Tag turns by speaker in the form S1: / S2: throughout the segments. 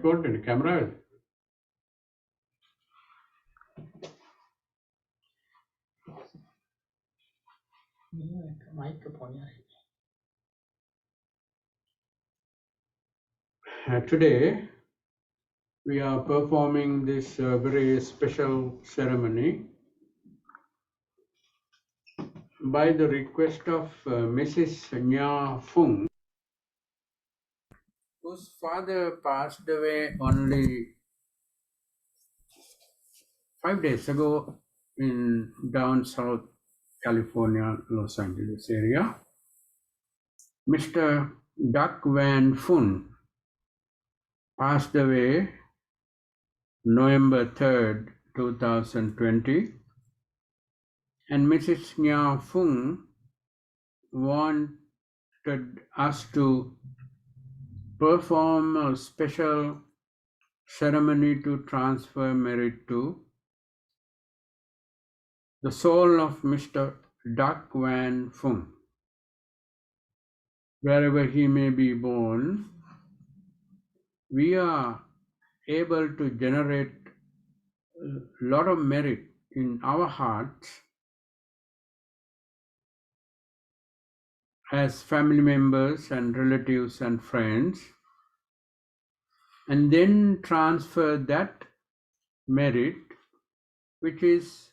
S1: recording camera. Today we are performing this very special ceremony by the request of Mrs. Nya Fung, whose father passed away only 5 days ago in down South California, Los Angeles area. Mr. Duc Van Fun passed away November 3rd, 2020, and Mrs. Nya Fung wanted us to perform a special ceremony to transfer merit to the soul of Mr. Duc Van Fung. Wherever he may be born, we are able to generate a lot of merit in our hearts as family members and relatives and friends, and then transfer that merit, which is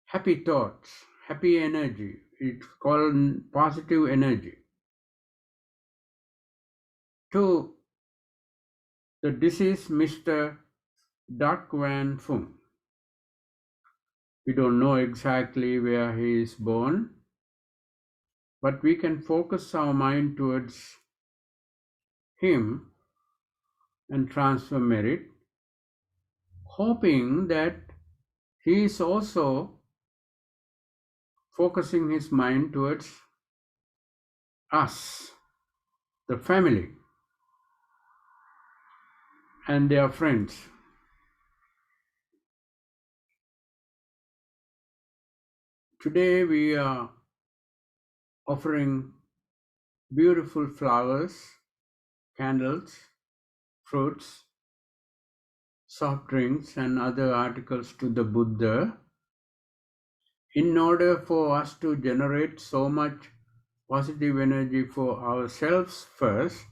S1: happy thoughts, happy energy. It's called positive energy, to the deceased Mr. Duc Van Fung. We don't know exactly where he is born, but we can focus our mind towards him and transfer merit, hoping that he is also focusing his mind towards us, the family, and their friends. Today we are offering beautiful flowers, candles, fruits, soft drinks, and other articles to the Buddha in order for us to generate so much positive energy for ourselves first.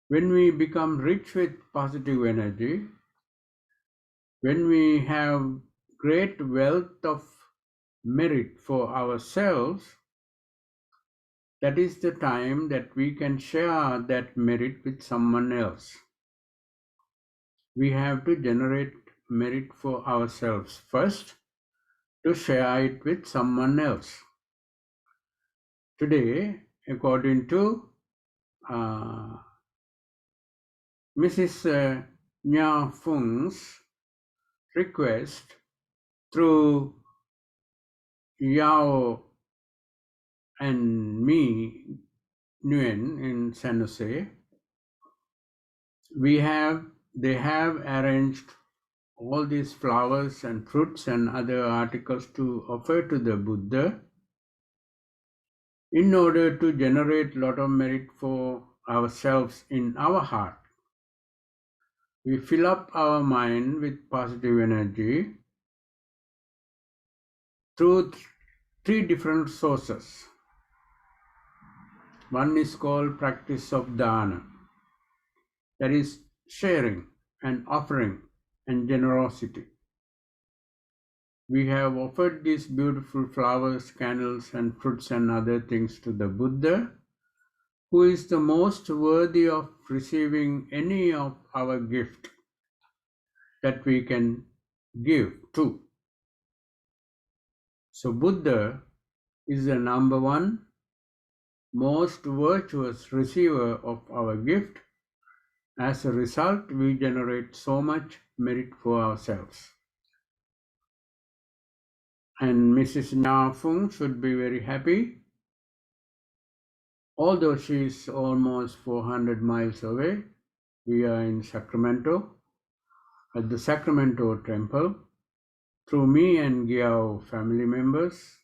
S1: When we become rich with positive energy, when we have great wealth of merit for ourselves, that is the time that we can share that merit with someone else. We have to generate merit for ourselves first to share it with someone else. Today, according to Mrs. Nya Fung's request, through Yao and me, Nguyen in San Jose, they have arranged all these flowers and fruits and other articles to offer to the Buddha in order to generate a lot of merit for ourselves in our heart. We fill up our mind with positive energy through three different sources. One is called practice of dana, that is sharing and offering and generosity. We have offered these beautiful flowers, candles, and fruits and other things to the Buddha, who is the most worthy of receiving any of our gift that we can give to. So Buddha is the number one most virtuous receiver of our gift. As a result, we generate so much merit for ourselves. And Mrs. Nya Fung should be very happy. Although she is almost 400 miles away, we are in Sacramento, at the Sacramento Temple. Through me and Giao family members,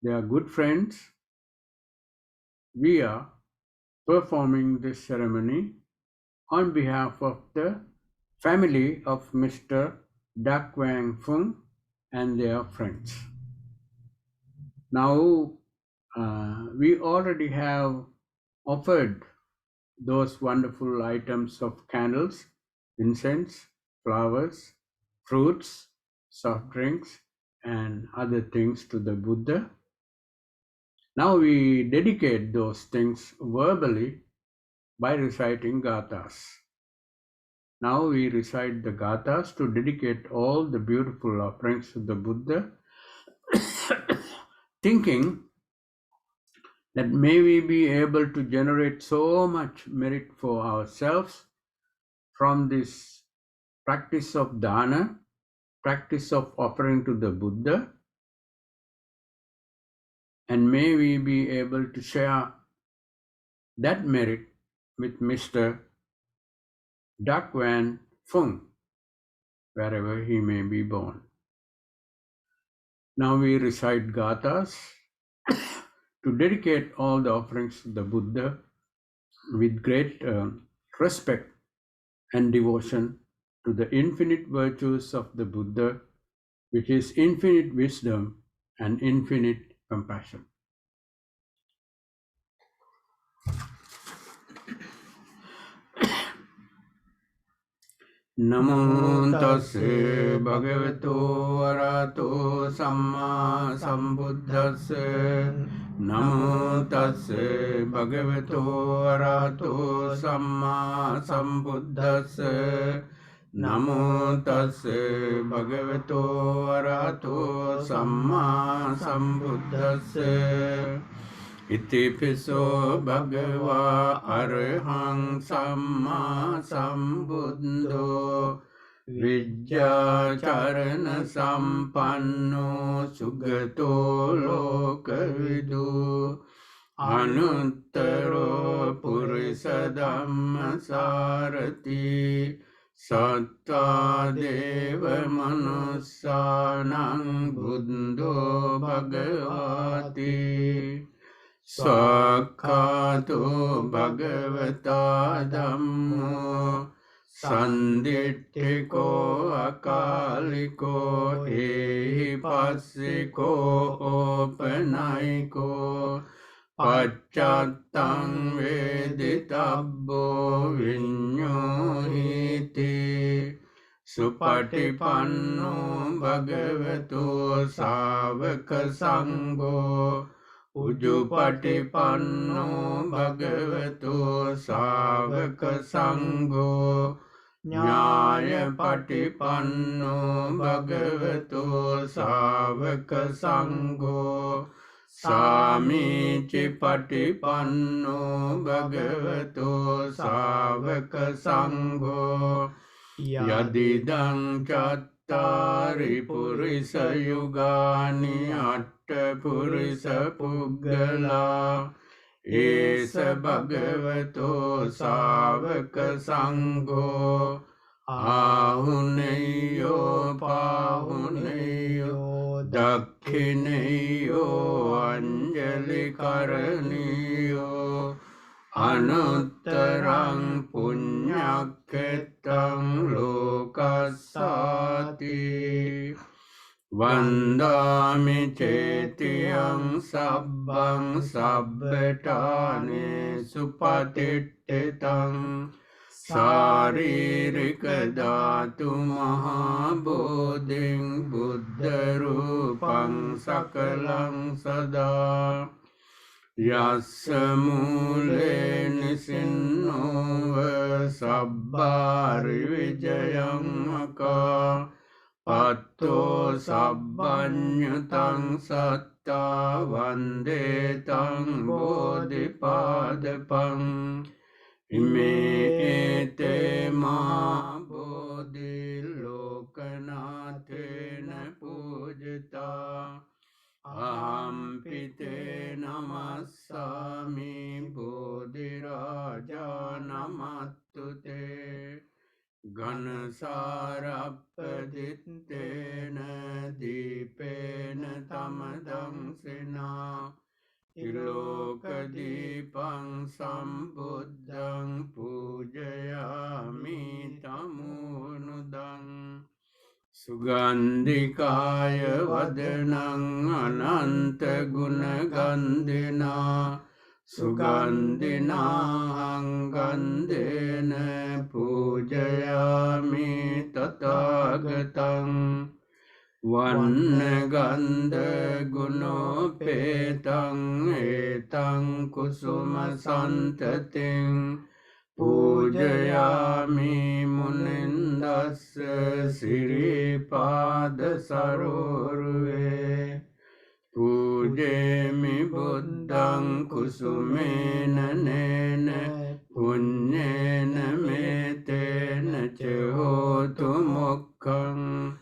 S1: they are good friends. We are performing this ceremony on behalf of the family of Mr. Dak Wang Fung and their friends. Now, we already have offered those wonderful items of candles, incense, flowers, fruits, soft drinks, and other things to the Buddha. Now we dedicate those things verbally by reciting gathas. Now we recite the gathas to dedicate all the beautiful offerings to the Buddha, thinking that may we be able to generate so much merit for ourselves from this practice of dana, practice of offering to the Buddha, and may we be able to share that merit with Mr. Dak Wan Fung, wherever he may be born. Now we recite gathas to dedicate all the offerings to the Buddha with great respect and devotion to the infinite virtues of the Buddha, which is infinite wisdom and infinite compassion. Namo tassa bhagavato arahato samma sambuddhassa. Namo tassa bhagavato arahato samma sambuddhassa. Namo tassa bhagavato arahato samma sambuddhassa. Itipiso bhagava arahang samma sambuddho vijjacharana sampanno sugato lokavidu anuttaro purisa dhamma sarati satta deva manussanang buddho bhagavati Sakkhato bhagavata dhammo sanditthiko akaliko ehi passiko opanayiko paccattang veditabbo viññohiti supatipanno bhagavato savaka sangho Ujupatipanno bhagavato savaka sangho Nyāyapatipanno bhagavato savaka sangho Samicipatipanno bhagavato savaka sangho Yadidang cattari purisa yugani purisa puggala esa bhagavato savaka sangho ahuneyo pahuneyo dakhineyo anjali karaniyo anuttarang punyakhetang lokasati Vandami cetiyang sabbang sabbetane supatittetang saririka dhatu mahabodhing buddha rupang sakalang sada Yassa mule nisinno sabbari vijayang maka Patto sabbanyutang satta vandetang bodhipadapang ime ete ma bodhi lokanathena pujita aham pite namassami bodhiraja namattute Ganasarapadittena dipena tamadang sena Tilokadipang sambu Sugandhikaya vadanang ananta gunagandhina Sugandhina angandhena pujayami tathagatam Vannagandha gunopetang etang kusuma santating Pujayami munindasya siripada sarurve Pujemi buddhang kusumena nena punyena metena cehotu mokkang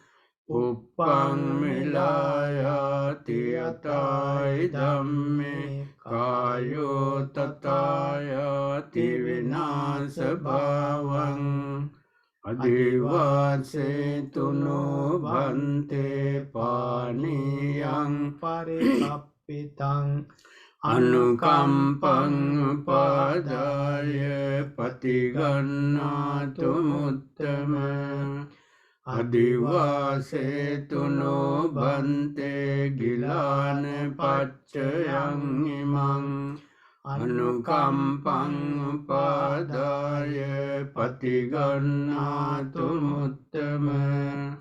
S1: Uppang milayati atai dhamme kayo tatayati vinasa bhavang adivase tuno bhante paniyang
S2: parikapitang
S1: anukampang padaya patigannatu muttama Adivase tuno bhante gilane paccayang imang anukampang padaya patigannatu muttama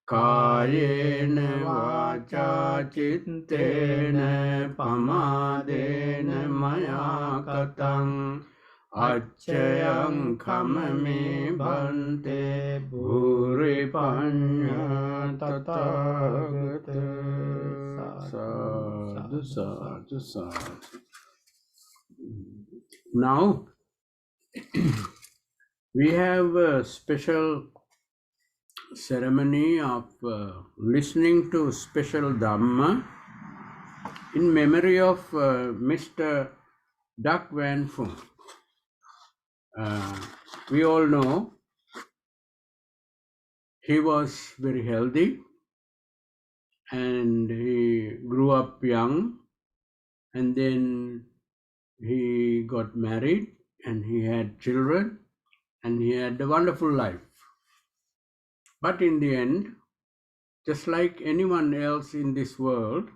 S1: kayena vaca cittena pamadena maya katang Acchayang kamami bhante bhuri panya tathagata sadhu sadhu sadhu. Now we have a special ceremony of listening to special Dhamma in memory of Mr. Duc Van Phuong. We all know he was very healthy and he grew up young and then he got married and he had children and he had a wonderful life. But in the end, just like anyone else in this world,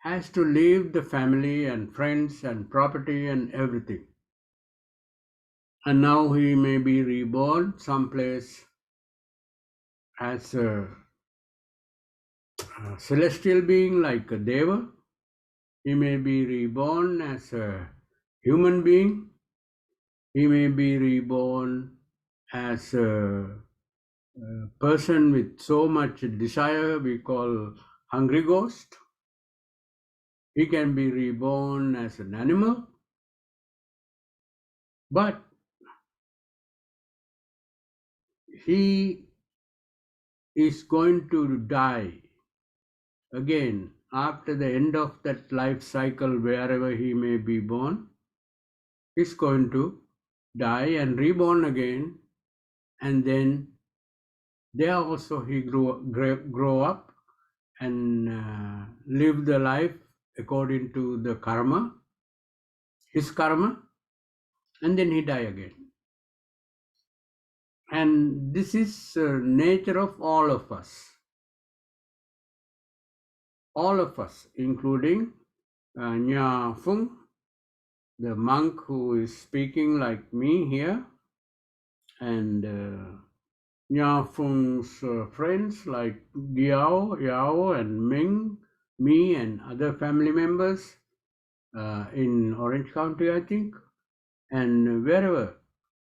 S1: has to leave the family and friends and property and everything. And now he may be reborn someplace as a celestial being like a deva. He may be reborn as a human being. He may be reborn as a person with so much desire we call hungry ghost. He can be reborn as an animal. But he is going to die again after the end of that life cycle, wherever he may be born. He's going to die and reborn again, and then there also he grow up and live the life according to the karma, his karma, and then he die again. And this is nature of all of us. All of us, including Nya Phung, the monk who is speaking like me here, and Nya Phung's friends like Diao, Yao, and Ming, me, and other family members in Orange County, I think, and wherever.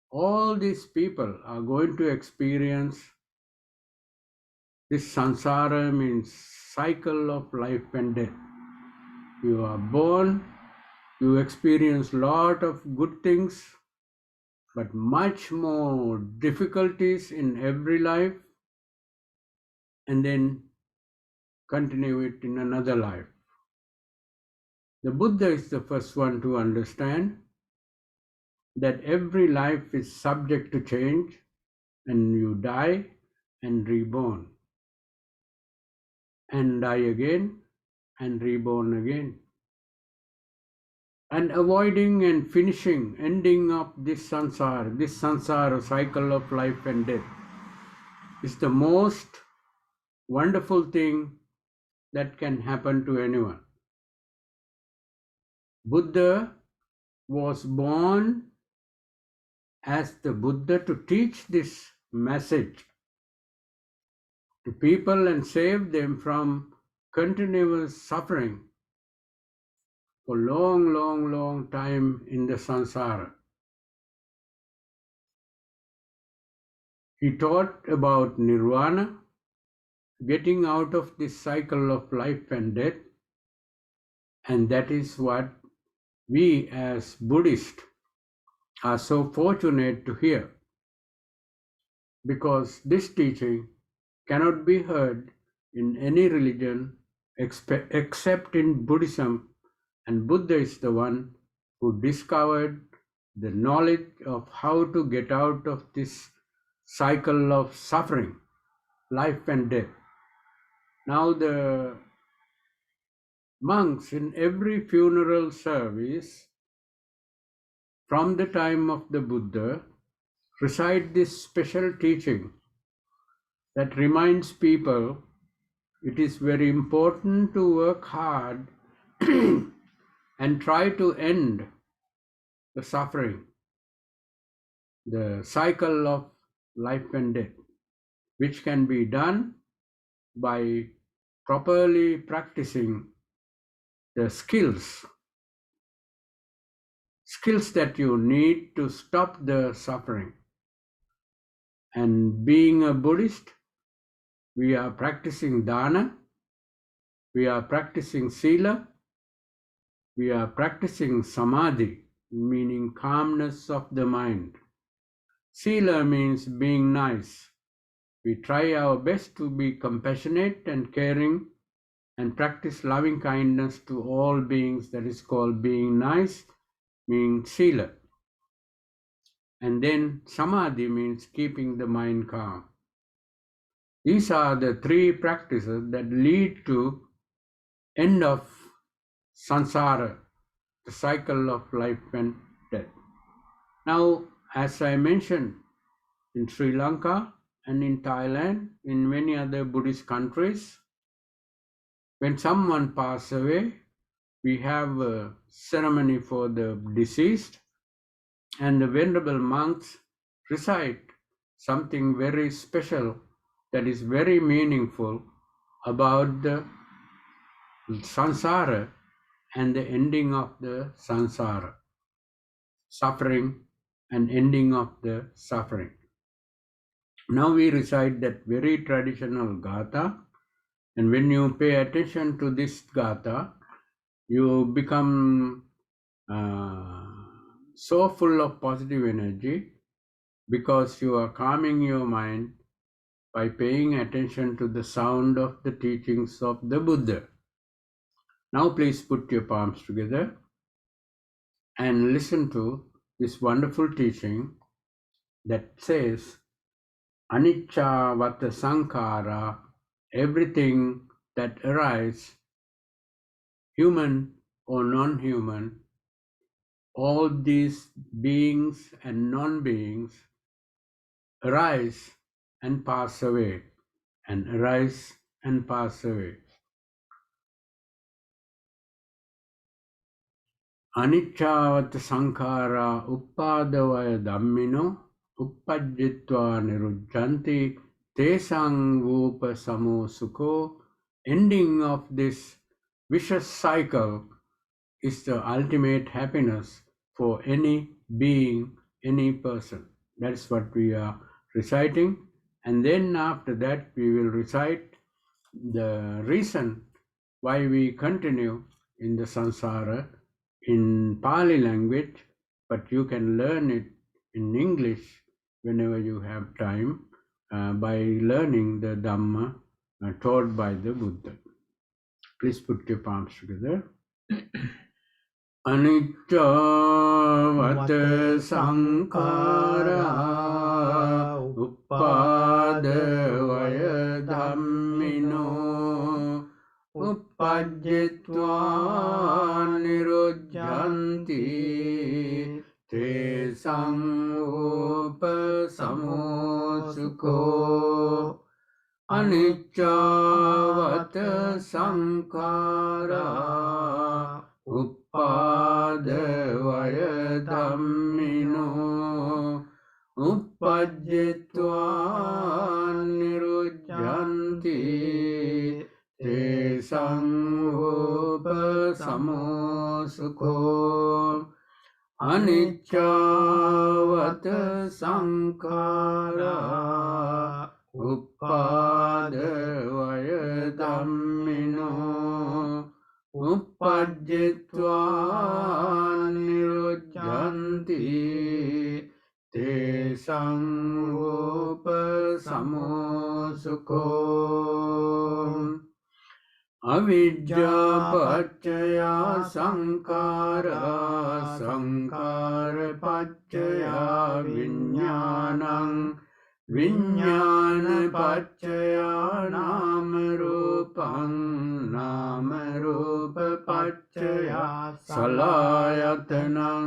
S1: All these people are going to experience this samsara, means cycle of life and death. You are born, you experience lot of good things, but much more difficulties in every life, and then continue it in another life. The Buddha is the first one to understand that every life is subject to change, and you die and reborn, and die again and reborn again. And avoiding and finishing, ending up this samsara cycle of life and death, is the most wonderful thing that can happen to anyone. Buddha was born as the Buddha to teach this message to people and save them from continuous suffering for long, long, long time in the samsara. He taught about nirvana, getting out of this cycle of life and death, and that is what we as Buddhists are so fortunate to hear, because this teaching cannot be heard in any religion except in Buddhism, and Buddha is the one who discovered the knowledge of how to get out of this cycle of suffering, life and death. Now the monks in every funeral service from the time of the Buddha recite this special teaching that reminds people it is very important to work hard and try to end the suffering, the cycle of life and death, which can be done by properly practicing the skills that you need to stop the suffering. And being a Buddhist, we are practicing dana, we are practicing sila, we are practicing samadhi, meaning calmness of the mind. Sila means being nice. We try our best to be compassionate and caring and practice loving kindness to all beings. That is called being nice, meaning sila. And then samadhi means keeping the mind calm. These are the three practices that lead to end of samsara, the cycle of life and death. Now, as I mentioned, in Sri Lanka and in Thailand, in many other Buddhist countries, when someone passes away, we have a ceremony for the deceased, and the venerable monks recite something very special that is very meaningful about the samsara and the ending of the samsara, suffering and ending of the suffering. Now we recite that very traditional gatha, and when you pay attention to this gatha, you become so full of positive energy because you are calming your mind by paying attention to the sound of the teachings of the Buddha. Now please put your palms together and listen to this wonderful teaching that says, Anicca vata sankhara, everything that arises, human or non-human, all these beings and non-beings arise and pass away, and arise and pass away. Anicca sankhara uppadavaya dhammino uppajjitva nirujjanti tesang vupa samo sukho. Ending of this vicious cycle is the ultimate happiness for any being, any person. That's what we are reciting. And then after that, we will recite the reason why we continue in the samsara in Pali language, but you can learn it in English whenever you have time by learning the Dhamma taught by the Buddha. Please put your palms together. Anicca vata sankhara uppadavaya dhammino uppajjitva nirujjanti tesang upasamo sukho. Anicca sankhara uppadavaya dhammino uppajjitva nirujjanti te sanghopasamo sukho anicca sankhara uppadavaya dhammino uppajjitva nirujjanti te sanghopasamo sukho avidya paccaya sankhara sankhara paccaya viññānaṁ viññāna paccaya nama rūpaṁ nama rūpa paccaya salayatanaṁ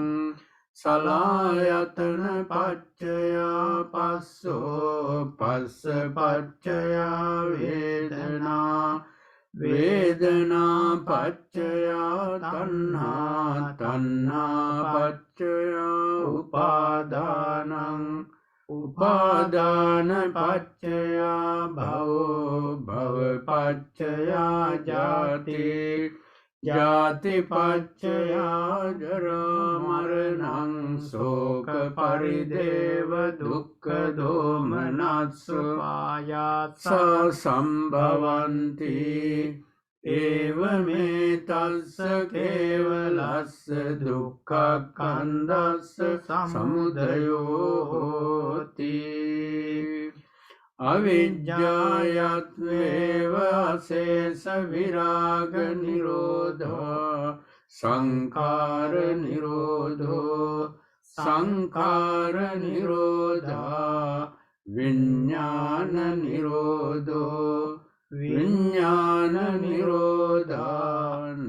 S1: salayatana paccaya passo passa paccaya vedana vedana paccaya tanha tanha paccaya upadānaṁ upadāna paccaya bhavo bhava paccaya jati jati paccaya jara maranaṁ soka parideva dukkha domanatsu sa sambhavanti evametassa kevalassa dukkha khandassa samudayo hoti avidyāyatveva asesa viraga nirodha sankhara nirodho sankhara nirodha viññāna nirodho viññāna nirodha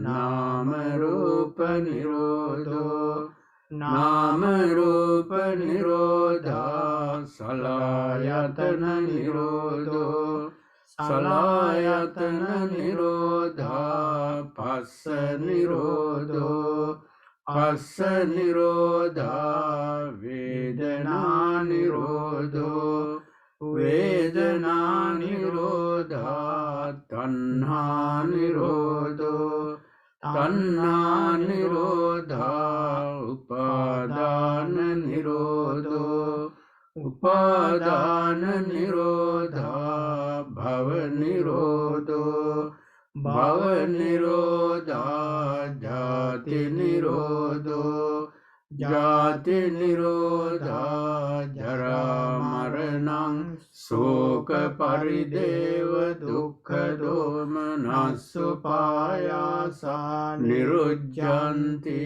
S1: nama rūpa nirodho nama rūpa nirodha salayatana nirodho salayatana nirodha passa nirodho passa nirodha vedana nirodho vedana nirodha tanha nirodho tanha nirodha upadāna nirodho upadāna nirodha bhava nirodho bhava nirodha jati nirodho jati nirodha jara maranaṁ soka parideva dukkha domanassu pāyasa nirujjanti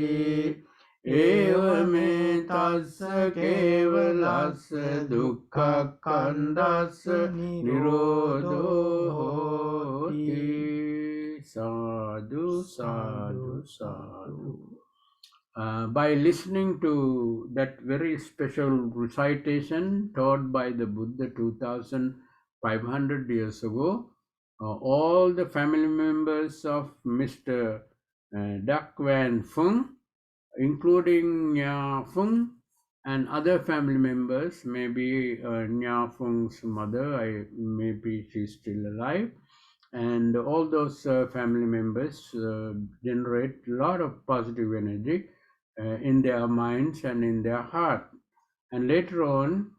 S1: evametassa kevalassa dukkha khandassa nirodho hoti sadhu sadhu sadhu. By listening to that very special recitation taught by the Buddha 2500 years ago, all the family members of Mr. Dak Van Phung, including Nya Phung and other family members, maybe Nya Phung's mother, maybe she's still alive, and all those family members generate a lot of positive energy in their minds and in their heart. And later on,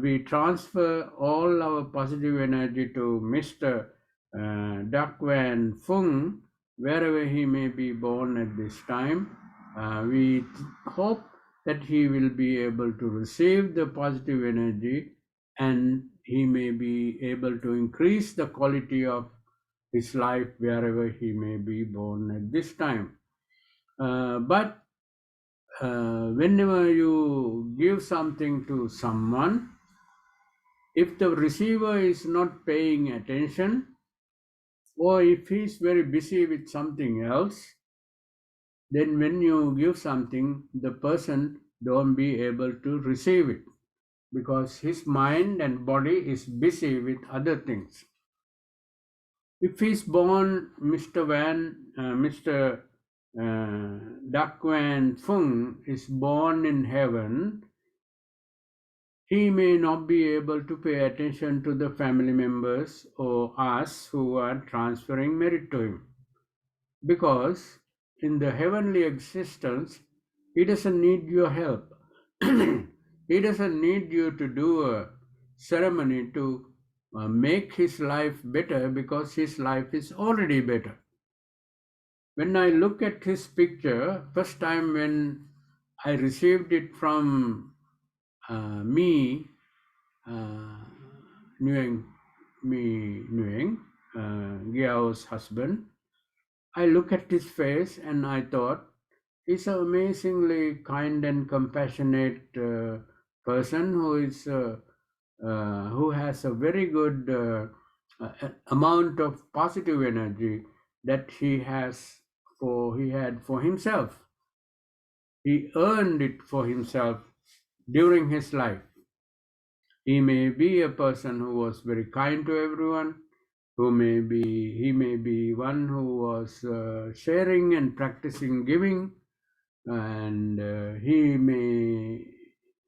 S1: we transfer all our positive energy to Mr. Dak Van Phung, wherever he may be born at this time. We hope that he will be able to receive the positive energy and he may be able to increase the quality of his life wherever he may be born at this time. But whenever you give something to someone, if the receiver is not paying attention, or if he is very busy with something else, then when you give something, the person don't be able to receive it because his mind and body is busy with other things. If he's born Mr. Dak Wan Fung is born in heaven, he may not be able to pay attention to the family members or us who are transferring merit to him. Because in the heavenly existence, he doesn't need your help. He doesn't need you to do a ceremony to make his life better because his life is already better. When I look at his picture, first time when I received it from me, Nguyen, Giao's husband, I look at his face and I thought, he's an amazingly kind and compassionate person who has a very good amount of positive energy that he had for himself. He earned it for himself during his life. He may be a person who was very kind to everyone, he may be one who was sharing and practicing giving, and he may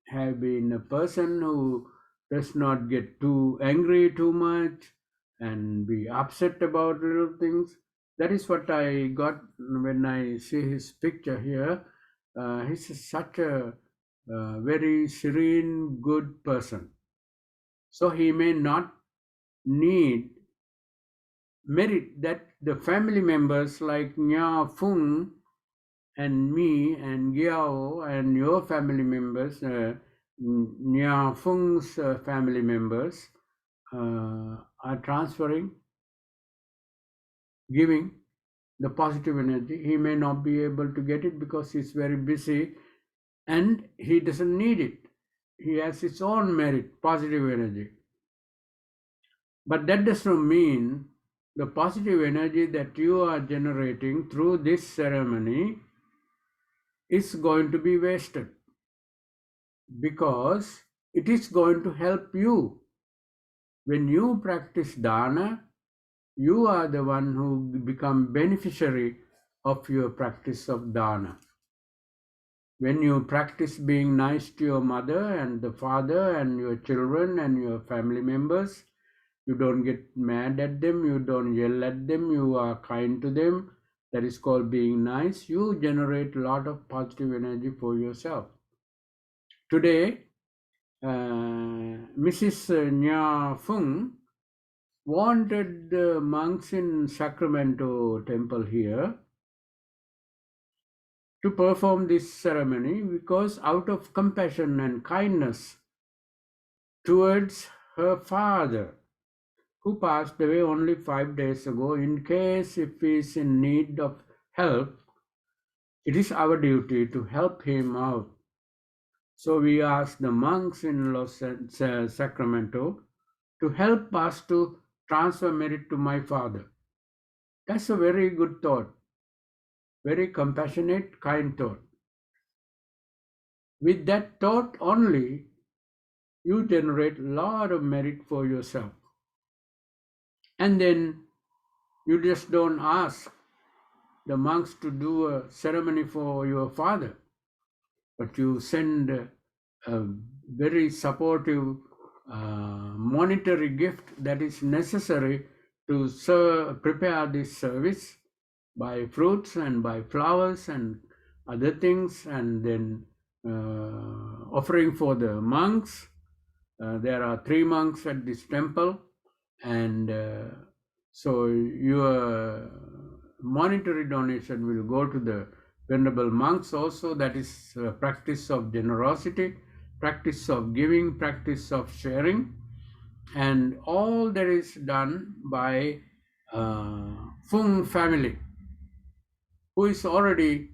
S1: have been a person who does not get too angry too much and be upset about little things. That is what I got when I see his picture here. He's such a very serene, good person. So he may not need merit that the family members like Nya Fung and me and Giao and your family members, Nya Fung's family members, are transferring, giving the positive energy. He may not be able to get it because he's very busy and he doesn't need it. He has his own merit, positive energy. But that does not mean the positive energy that you are generating through this ceremony is going to be wasted, because it is going to help you. When you practice dana, you are the one who become beneficiary of your practice of dana. When you practice being nice to your mother and the father and your children and your family members, you don't get mad at them, you don't yell at them, you are kind to them. That is called being nice. You generate a lot of positive energy for yourself. Today, Mrs. Nya Fung wanted the monks in Sacramento temple here to perform this ceremony because out of compassion and kindness towards her father, who passed away only 5 days ago. In case if he is in need of help, it is our duty to help him out. So we asked the monks in Sacramento to help us to transfer merit to my father. That's a very good thought, very compassionate, kind thought. With that thought only, you generate a lot of merit for yourself. And then you just don't ask the monks to do a ceremony for your father, but you send a very supportive monetary gift that is necessary to prepare this service, by fruits and by flowers and other things, and then offering for the monks. There are 3 monks at this temple, and so your monetary donation will go to the venerable monks also. That is practice of generosity, practice of giving, practice of sharing, and all that is done by Fung family, who is already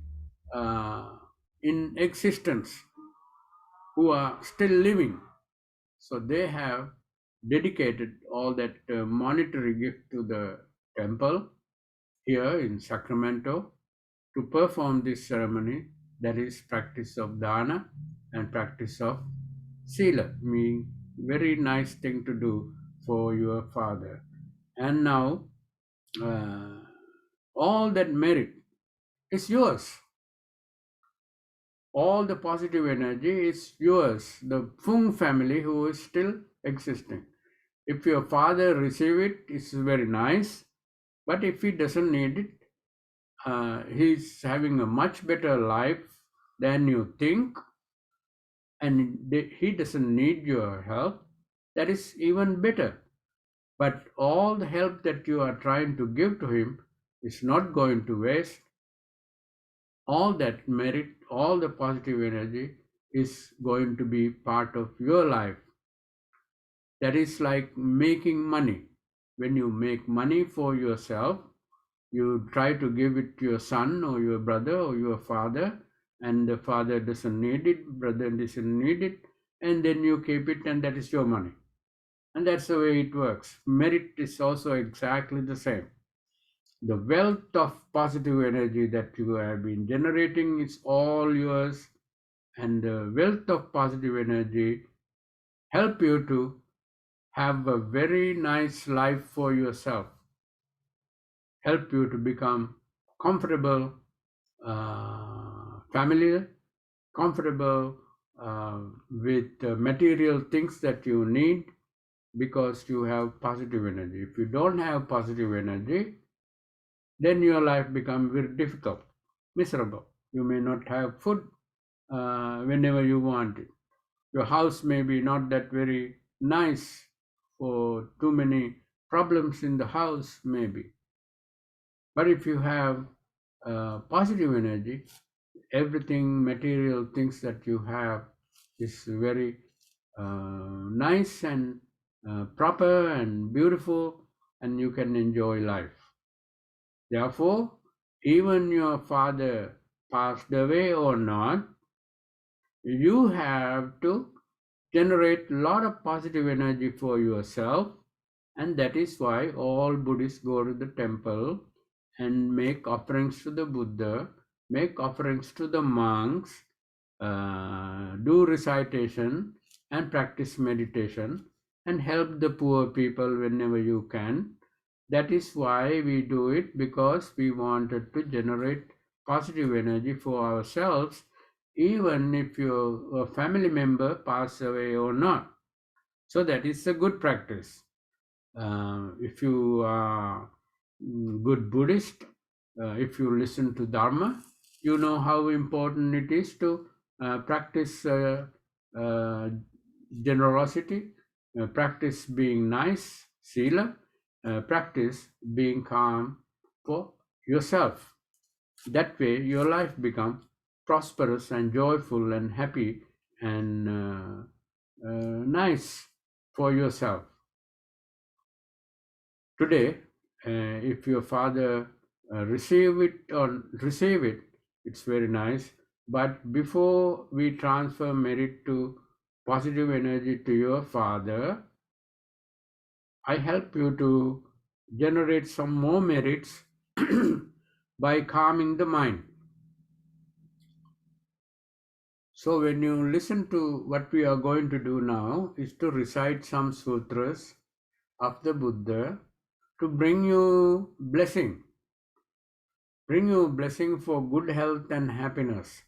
S1: in existence, who are still living. So they have dedicated all that monetary gift to the temple here in Sacramento to perform this ceremony, that is practice of dana and practice of sila, meaning very nice thing to do for your father. And now uh, all that merit is yours. All the positive energy is yours. The Fung family who is still existing. If your father receive it, it's very nice. But if he doesn't need it, he's having a much better life than you think, and he doesn't need your help. That is even better. But all the help that you are trying to give to him is not going to waste. All that merit, all the positive energy is going to be part of your life. That is like making money. When you make money for yourself, you try to give it to your son or your brother or your father, and the father doesn't need it, brother doesn't need it, and then you keep it, and that is your money. And that's the way it works. Merit is also exactly the same. The wealth of positive energy that you have been generating is all yours, and the wealth of positive energy help you to have a very nice life for yourself, help you to become comfortable, familiar, comfortable with material things that you need because you have positive energy. If you don't have positive energy, then your life becomes very difficult, miserable. You may not have food whenever you want it. Your house may be not that very nice, or too many problems in the house, maybe. But if you have positive energy, everything material things that you have is very nice and proper and beautiful, and you can enjoy life. Therefore, even your father passed away or not, you have to generate a lot of positive energy for yourself, and that is why all Buddhists go to the temple and make offerings to the Buddha, make offerings to the monks, do recitation and practice meditation, and help the poor people whenever you can. That is why we do it, because we wanted to generate positive energy for ourselves, even if your family member pass away or not. So that is a good practice. If you are good Buddhist, if you listen to Dharma, you know how important it is to practice uh, generosity, practice being nice, sila, practice being calm for yourself. That way, your life becomes prosperous and joyful and happy and nice for yourself. Today, if your father receive it, it's very nice. But before we transfer merit to positive energy to your father, I help you to generate some more merits by calming the mind. So when you listen to what we are going to do now is to recite some sutras of the Buddha to bring you blessing for good health and happiness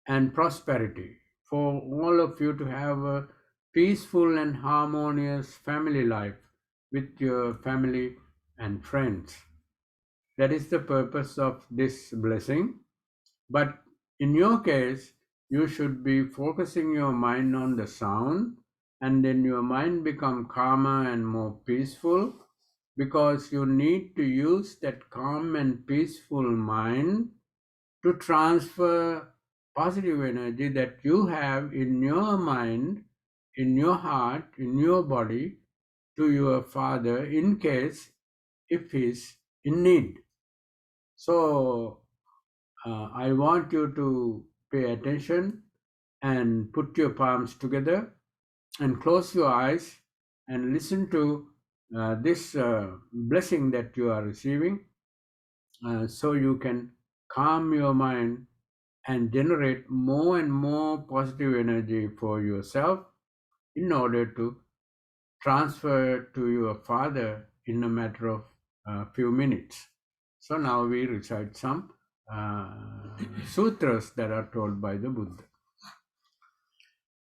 S1: and prosperity, for all of you to have a peaceful and harmonious family life with your family and friends. That is the purpose of this blessing. But in your case, you should be focusing your mind on the sound, and then your mind become calmer and more peaceful, because you need to use that calm and peaceful mind to transfer positive energy that you have in your mind, in your heart, in your body, to your father, in case if he's in need. So I want you to pay attention and put your palms together and close your eyes and listen to this blessing that you are receiving, so you can calm your mind and generate more and more positive energy for yourself in order to transfer to your father in a matter of few minutes. So now we recite some sutras that are told by the Buddha.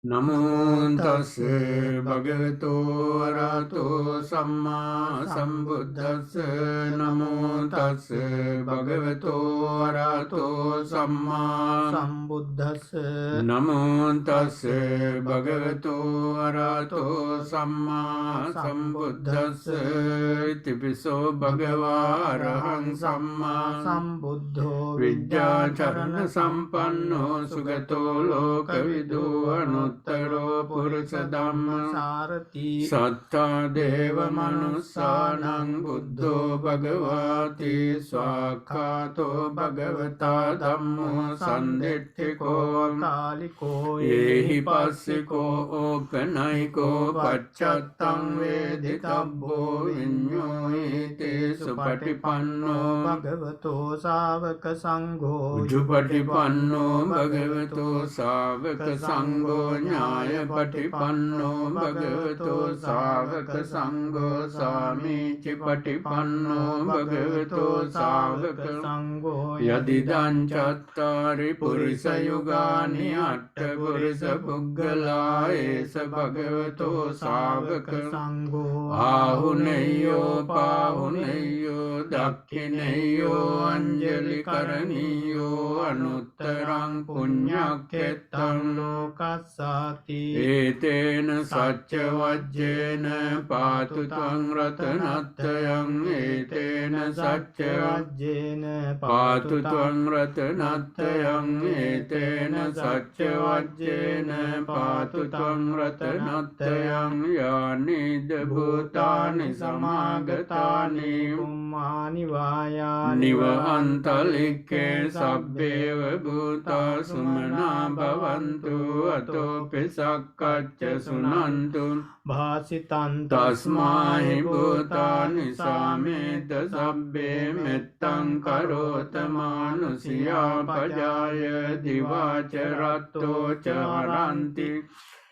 S1: Namo tassa bhagavato arahato samma sambuddhassa. Namo tassa bhagavato arahato samma
S2: sambuddhassa.
S1: Namo tassa bhagavato arahato samma sambuddhassa. Itipiso bhagava arahang samma
S2: sambuddho
S1: vidyacharana sampanno sugato lokavidu anuttaro purusa dhamma
S2: sarati
S1: satta deva manussanang buddho bhagavati swakhato bhagavata dhammo sanditthiko
S2: kaliko
S1: yehi passiko opanaiko pacchattam veditabbo vinyōyite supatipanno
S2: bhagavato sāvaka sangho
S1: Ujjupatipanno bhagavato sāvaka sangho Nyāyapatipanno bhagavato sāvaka sangho Sāmīcipatipanno bhagavato sāvaka
S2: sangho
S1: Yadidan cattari purisa yugani atta purisa puggala esa bhagavato sāvaka
S2: sangho
S1: Āhuneyo pāhuneyo dakhineyo anjali karaniyo anuttarang punyakettam
S2: lokassati
S1: etena sacca vajjena pātu tvang ratanattayang etena sacca
S2: vajjena
S1: pātu tvang ratanattayang etena sacca vajjena pātu tvang ratanattayang yani bhutani samagatani
S2: ummani vāyāni
S1: nivahantalikke sabbeva bhuta sumana bhavantu atopi sakkacca sunantu
S2: bhāsitantu
S1: tasmāhi bhutani sameta sabbe mettam karota manusya pajaya divāca ratto ca haranti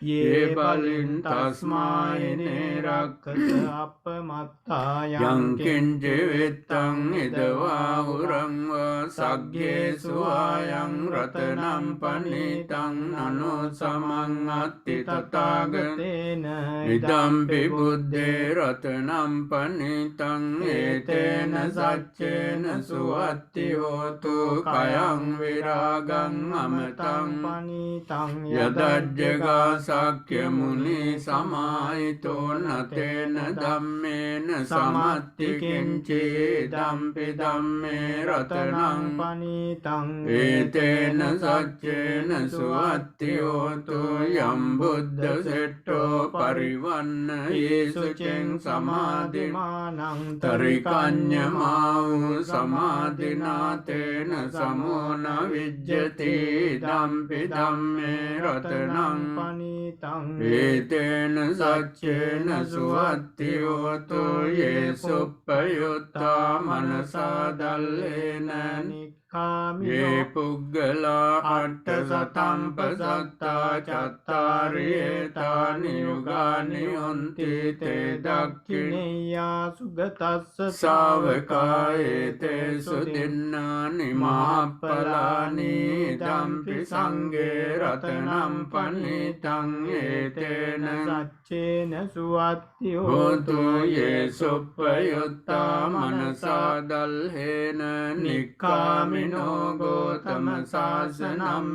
S1: ye balin tasmāhi nerakkata appamattā yang kinjivittam idavā hurang va saggyesu ayang ratanam panitam nano samang atti tathāgatena idampi buddhe ratanam panitam etena saccena suatti hotu kayang viragang amatam
S2: panitam
S1: yadajjaga sakya muni samahito natena dhammena samatti kinci dampi dhamme ratanam
S2: panitam
S1: etena saccena suatti hotu yam buddha setto parivanna yesu ceng samadhimanang tarikanya mau samadhinatena samona vijjati dampi dhamme ratanam
S2: panitam
S1: etena saccena suatti hotu yesuppayutta manasa dallena ye
S2: nikkhamino
S1: puggala atta satam pasatta cattari etani yugani unti te dakkineya
S2: sugatassa
S1: Sāvaka ete sudinnāni mahapalāni dampi sanghe ratanam panitam etena
S2: saccena suatti
S1: hotu ye suppayutta manasa dallena nikkamino gotama sāsanam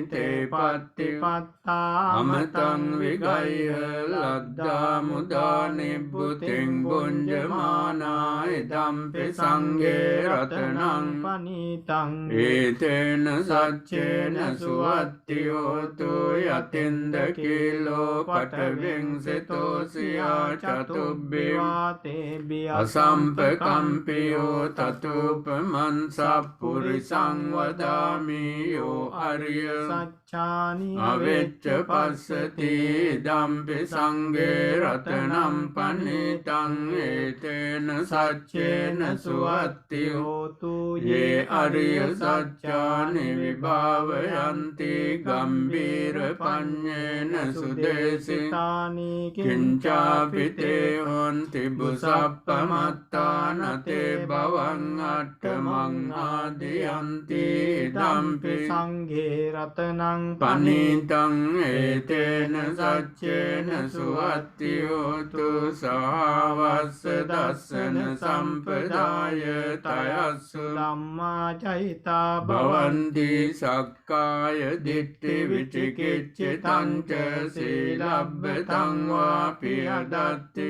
S1: te patti
S2: pattā
S1: amatang vigaya ladda muda nibbuting bunjamana idampi sanghe ratanam
S2: panitam
S1: etena saccena suatti hotu yatinda kilo patavingseto siya chatubbi
S2: vāte biyasam
S1: asampakampiyo tatupaman sappuri පුරිසං වදාමි යෝ අරිය
S2: සච්ඡානි
S1: අවෙච්ච පස්සති දම්පි සංඝේ රතනම් පනිතං ඒතේන සච්චේන සුවත්ති
S2: හෝතු
S1: යේ අරිය සච්ඡානි විභාවයන්ති ගම්බීර පඤ්ඤේන සුදේසිතානි කිංචාපිතේ හොන්ති බුසප්පමත්තානතේ භවං අට්ඨමං ආදියන්ති දම්පි
S2: සංඝේ රතනං
S1: පනිතං ඒතේන සච්චේන සුවත්ති හෝතු සහවස්ස දස්සන සම්පදාය තයස්සු
S2: ධම්මා චෛතා
S1: භවන්ති සක්කාය දිට්ඨි විචිකිච්ඡිතං ච සීලබ්බතං වාපි අදත්ති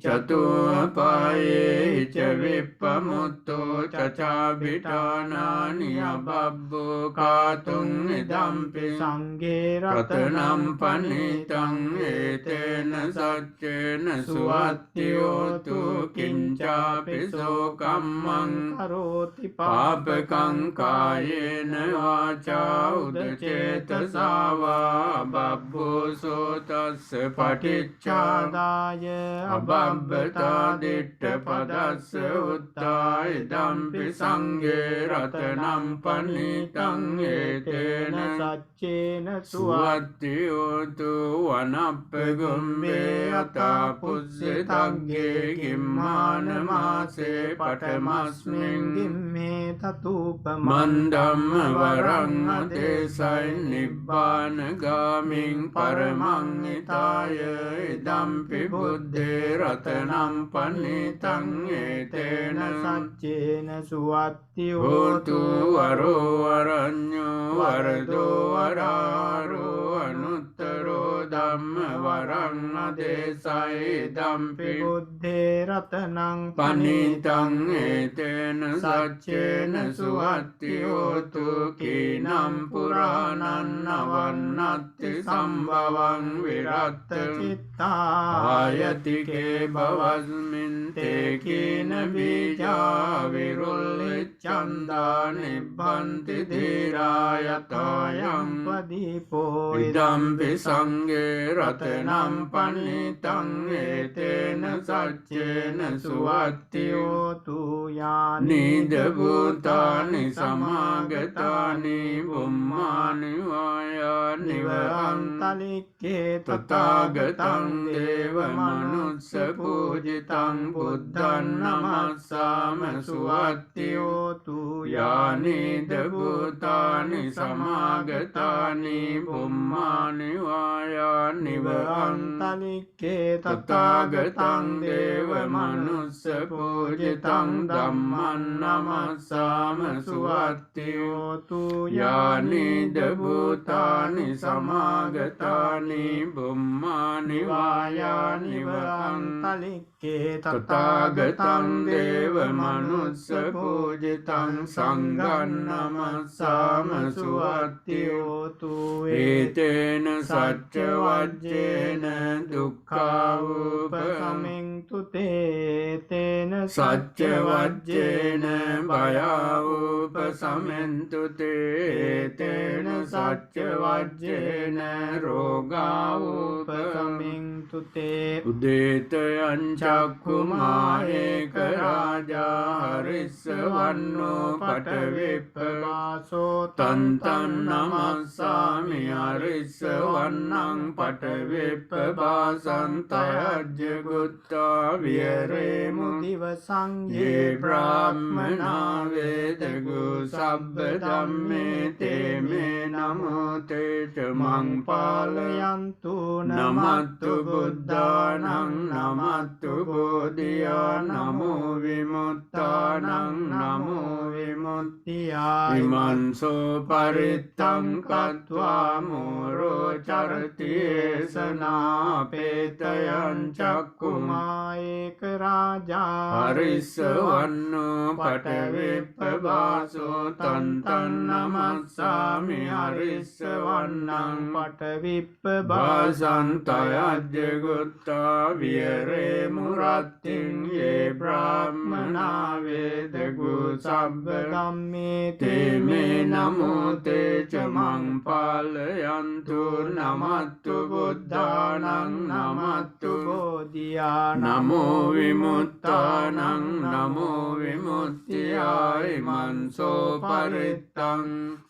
S1: චතුප්පායේ ච විප්පමුත්තෝ චචාබිඨානානි අබබ්බෝ කාතුං ඉදම්පි
S2: සංඝේ
S1: රතනම් පනිතං ඒතේන සච්චේන සුවත්ති හෝතු කිංචාපි සෝකම්මං
S2: කරෝති
S1: පාපකං කායේන වාචා උදචේතසා වා බබ්බෝ සෝතස්ස පටිච්චාදාය අබබ්බතා දිට්ඨ පදස්ස උත්තා ඉදම්පි සංඝේ රතනම් පනිතං ඒතේන
S2: සච්චේන
S1: සුවත්ති හෝතු වනප්ප ගුම්බේ අතා පුස්සිතග්ගේ ගිම්මාන මාසේ පඨමස්මින්
S2: ගිම්මේ තතුපමං
S1: මන්දම්ම වරං අදේසයි නිබ්බාන ගාමින් පරමං ිතාය ඉදම්පි බුද්ධේ රතනම් පනිතං ඒතේන
S2: සච්චේන සුවත්ති
S1: හෝතු වරෝ වරඤ්ඤෝ වරදෝ වරාරෝ අනුත්තරෝ ධම්ම වරං අදේසයි දම්පි
S2: බුද්ධේ රතනං
S1: පනිතං ඒතේන සච්චේන සුවත්ති හෝතු කීනම් පුරාණං නවන්නත්ති සම්භවං විරත්ත
S2: චිත්තා
S1: ආයතිකේ භවස්මින් තේ කීන බීජා විරුල්ලිච්ඡන්දා නිබ්බන්ති ධීරායතයං
S2: පදීපෝ
S1: ඉදම්පි සංඝේ රතනම් පනිතං ඒතේන සච්චේන සුවත්ති
S2: හෝතු යානි
S1: නීද භූතානි සමාගතානි බුම්මානි වායානි
S2: නිවන්තලික්කේ
S1: තථාගතං දේව මනුස්ස පූජිතං බුද්ධං නමස්සාම සුවත්ති
S2: හෝතු
S1: යානීද භූතානි සමාගතානි බුම්මානි වායානි
S2: නිවන්තලික්කේ
S1: තථාගතං දේව මනුස්ස පූජිතං ධම්මං නමස්සාම සුවත්ති
S2: හෝතු
S1: යානීද භූතානි සමාගතානි බුම්මානි වායානි
S2: නිවන්තලික්කේ
S1: තථාගතං දේව මනුස්ස පූජිතං සංඝං නමස්සාම සුවත්ති
S2: හෝතු
S1: ඒතේන සච්ච වජ්ජේන දුක්ඛාවූපසමින්
S2: සමින්තු තේන
S1: සච්ච වජ්ජේන භයාවූපසමින්තු තේන සච්ච වජ්ජේන රෝගාවූපසමින්තු
S2: තේ
S1: උදේතයං චක්ඛුමායේක රාජා හරිස්ස වන්නෝ පඨවිප්පවාසෝ තන්තං නමස්සාමි හරිස්ස වන්නං පඨවිප්පවාසං තයජ්ජ ගුත්තා විහෙරේමු
S2: දිවසං
S1: යේ බ්‍රාහ්මනා වේදගු සබ්බ ධම්මේ තේ මේ නමෝ තේච මං
S2: පාලයන්තු
S1: නමත්තු බුද්ධානං නමත්තු බෝධියා නමෝ විමුක්තානං නමෝ විමුක්තියා ඉමන්සෝ පරිත්තං කତ୍වා මෝරෝ චරති ඒසනාපේතයං චක්කුමායේක රාජා හරිස්ස වන්නෝ පඨවිප්පවාසෝ තන්තං නමස්සාමි හරිස්ස වන්නං පඨවිප්පවාසං තයජ්ජ ගුත්තා විහෙරේමු රත්තින් යේ බ්‍රාහ්මනා වේදගු සබ්බ
S2: ධම්මේ
S1: තේ
S2: තේ
S1: මේ
S2: මේ
S1: නමෝ
S2: නමෝ
S1: තේ
S2: තේ
S1: ච
S2: ච
S1: මං
S2: මං
S1: පාලයන්තු නමත්තු බුද්ධානං නමත්තු
S2: බෝධියානං
S1: නමෝ විමුත්තානං නමෝ විමුක්තියාය මන්සෝ පරිත්තං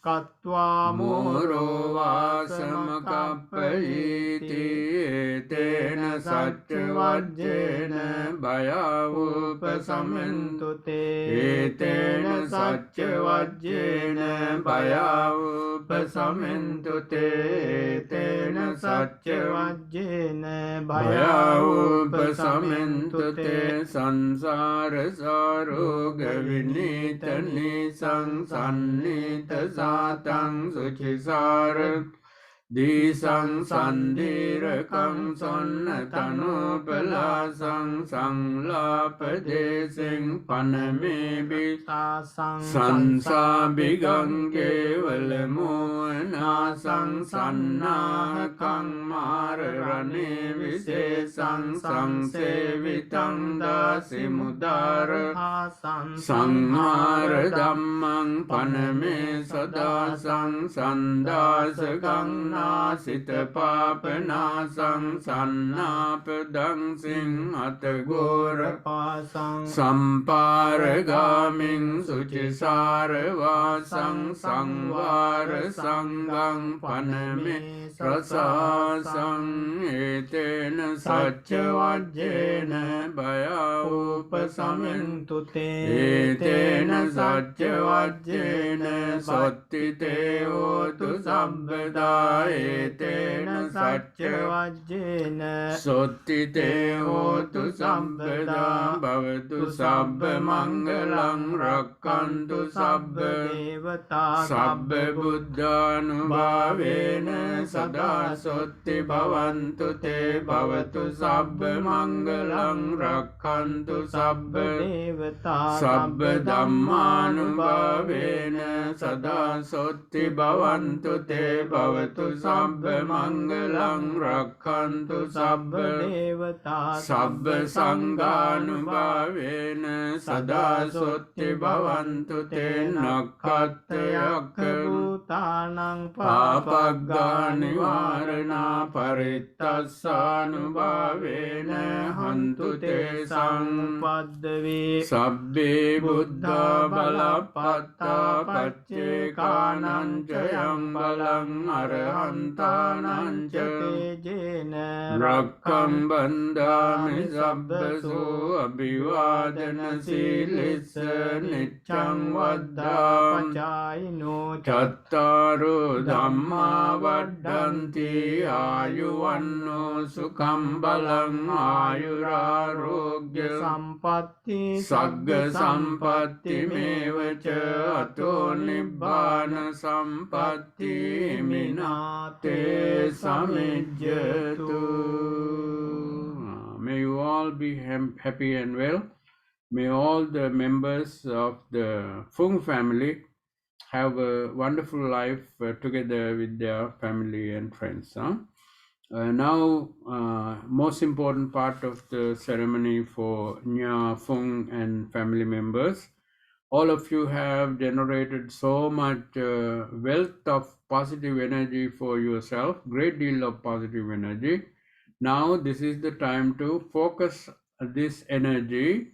S2: කତ୍වා
S1: මෝරෝ වාසමකප්පයීති තේන සච්ච වජ්ජේන භයවුපසමෙන්තු තේන සච්ච වජ්ජේන භයවුපසමෙන්තු තේන සච්ච
S2: වජ්ජේන
S1: භයවුපසමෙන්තු තේ සංසාර සාරෝග විනීත නිසංසන්නීත සාතං සුචිසාර දීසං සන්ධීරකං සොන්න තනෝපලාසං සංලාපදේසෙන් පනමේබි සංසාබිගං කේවල මෝනාසං සන්නාහකං මාරරණේ විශේසං සංසේවිතං දාසිමුදාර සංහාර ධම්මං පනමේ සදාසං සන්දාසකං නාසිත පාපනාසං සන්නාපදං සිංහතගෝර සම්පාරගාමින් සුචිසාරවාසං සංවාර සංගං පනමේ ප්‍රසාසං ඒතේන සච්ච වජ්ජේන භයවුපසමෙන්තු ඒතේන සච්ච වජ්ජේන සොත්තිතේ හෝතු සබ්බදා ඒතේන සච්ච
S2: වජ්ජේන
S1: සොත්තිතේ හෝතු සම්පදා භවතු සබ්බ මංගලං රක්칸තු සබ්බ
S2: දේවතා
S1: සබ්බ බුද්ධානුභාවේන සදා සොත්ති භවන්තු තේ භවතු සබ්බ මංගලං රක්칸තු සබ්බ
S2: දේවතා
S1: සබ්බ ධම්මානුභාවේන සදා සොත්ති භවන්තු තේ භවතු සබ්බ මංගලං රක්칸තු සබ්බ
S2: දේවතා
S1: සබ්බ සංඝානුභාවේන සදා සොත්ති භවන්තු තේ නක්ඛත්තයක්ඛ
S2: භූතානං
S1: පාපග්ගානිවාරණා පරිත්තස්සානුභාවේන හන්තු තේ
S2: පද්දවේ
S1: සබ්බේ බුද්ධා බලප්පත්තා පච්චේකානං ච යං බලං අරහන්තානං ච
S2: තේජේන
S1: රක්ඛම් බන්ධාමි සබ්බසෝ අභිවාදන සීලිස්ස නිච්ඡං වද්දා
S2: පචායිනෝ
S1: චත්තාරෝ ධම්මා වඩ්ඩන්ති ආයුවන්නෝ සුඛං බලං ආයුරාරෝග්‍ය
S2: සම්පත්ති
S1: සග්ග සම්පත්ති මේවච අතෝ නිබ්බාන සම්පත්ති මිනාතේ සමිජ්ජතු. May you all be happy and well. May all the members of the Fung family have a wonderful life together with their family and friends. Now, most important part of the ceremony for Nya Fung and family members. All of you have generated so much wealth of positive energy for yourself, great deal of positive energy. Now, this is the time to focus this energy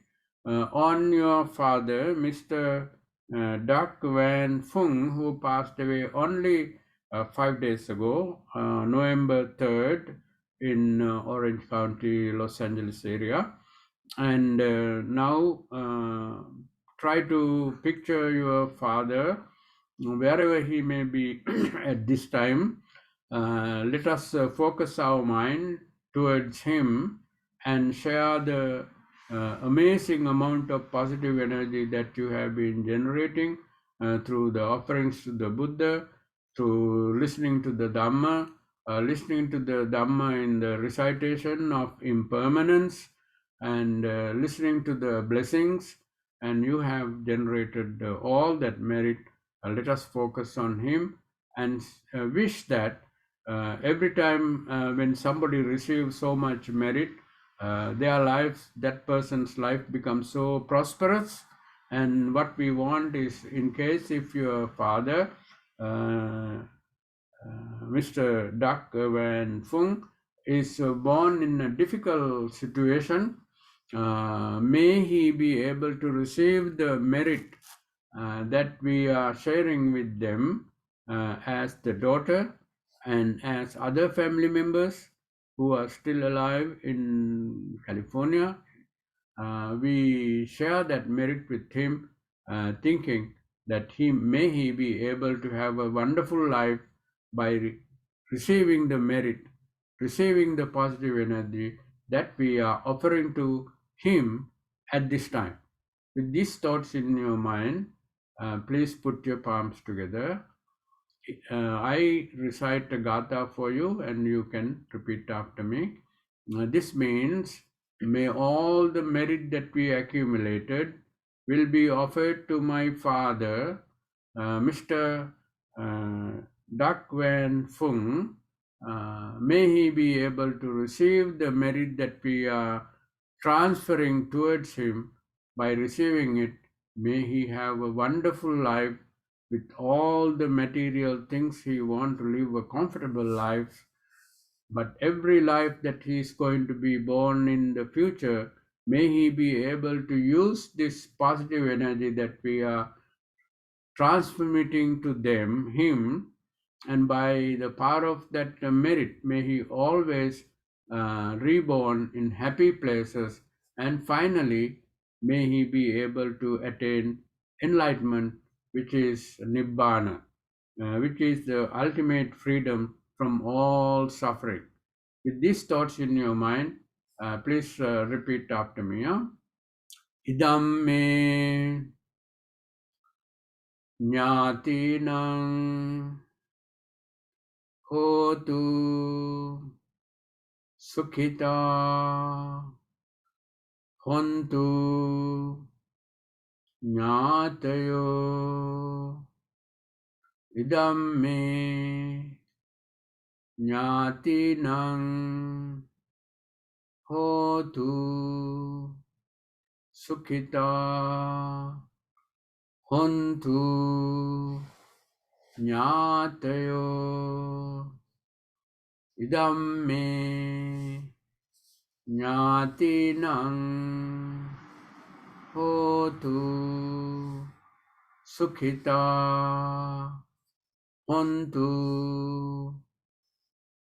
S1: on your father, Mr. Dak Van Fung, who passed away only 5 days ago, November 3rd, in Orange County, Los Angeles area. And now try to picture your father wherever he may be at this time. Let us focus our mind towards him and share the amazing amount of positive energy that you have been generating through the offerings to the Buddha, through listening to the Dhamma, listening to the Dhamma in the recitation of impermanence, and listening to the blessings, and you have generated all that merit. Let us focus on him and wish that every time when somebody receives so much merit, their lives, that person's life becomes so prosperous, And what we want is, in case if your father, Mr. Duc Van Phung, is born in a difficult situation, may he be able to receive the merit that we are sharing with them as the daughter and as other family members who are still alive in California. We share that merit with him, thinking that he be able to have a wonderful life by receiving the merit, receiving the positive energy that we are offering to him at this time. With these thoughts in your mind, please put your palms together. I recite a gatha for you and you can repeat after me. This means, may all the merit that we accumulated will be offered to my father, Mr. Duc Van Phung. May he be able to receive the merit that we are transferring towards him. By receiving it, may he have a wonderful life with all the material things he want to live a comfortable life. But every life that he is going to be born in the future, may he be able to use this positive energy that we are transmitting to him, and by the power of that merit, may he always reborn in happy places, and finally, may he be able to attain enlightenment, which is Nibbana, which is the ultimate freedom from all suffering. With these thoughts in your mind, please repeat after me. Idam me jnatinang hotu sukhita hontu jnatayo. Idam me jnatinang hotu sukhita hontu jnatayo. Idam me jnatinang hotu sukhita hontu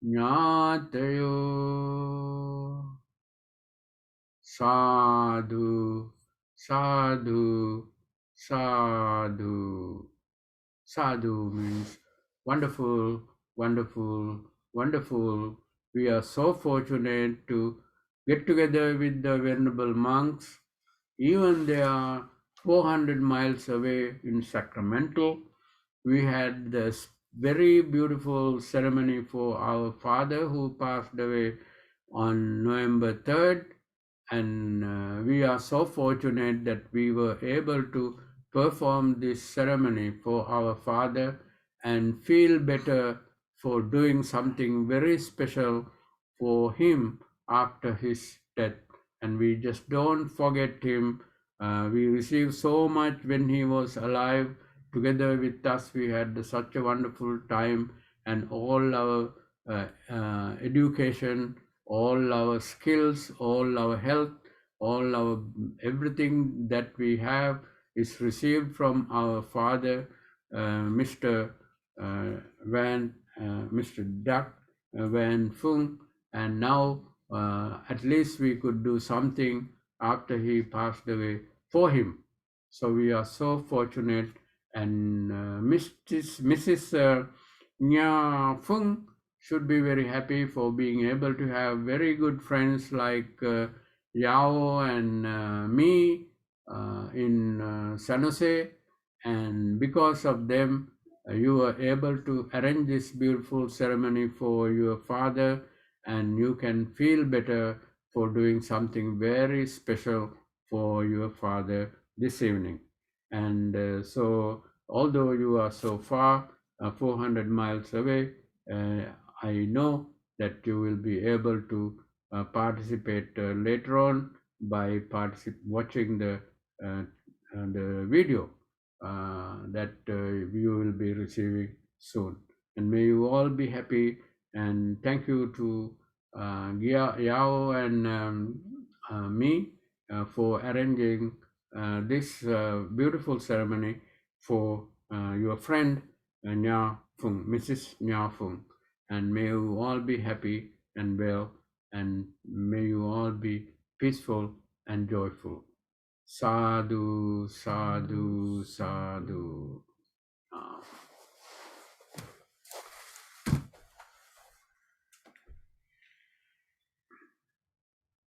S1: jnatayo. Sadhu, sadhu, sadhu. Sadhu means wonderful, wonderful, wonderful. We are so fortunate to get together with the Venerable monks. Even they are 400 miles away in Sacramento. We had this very beautiful ceremony for our father who passed away on November 3rd. And we are so fortunate that we were able to perform this ceremony for our father and feel better for doing something very special for him after his death. And we just don't forget him. We received so much when he was alive. Together with us, we had such a wonderful time, and all our education, all our skills, all our health, all our everything that we have is received from our father, Mr. Mr. Duc Van Phung, and now at least we could do something after he passed away for him. So we are so fortunate, and Mrs. Nya Phung should be very happy for being able to have very good friends like Yao and me in San Jose, and because of them, you were able to arrange this beautiful ceremony for your father, and you can feel better for doing something very special for your father this evening. And so, although you are so far, 400 miles away, I know that you will be able to participate later on by watching the the video that you will be receiving soon. And may you all be happy. And thank you to Yao and me for arranging this beautiful ceremony for your friend Nya Fung, Mrs. Nya Fung. And may you all be happy and well, and may you all be peaceful and joyful. Sadhu, sadhu, sadhu.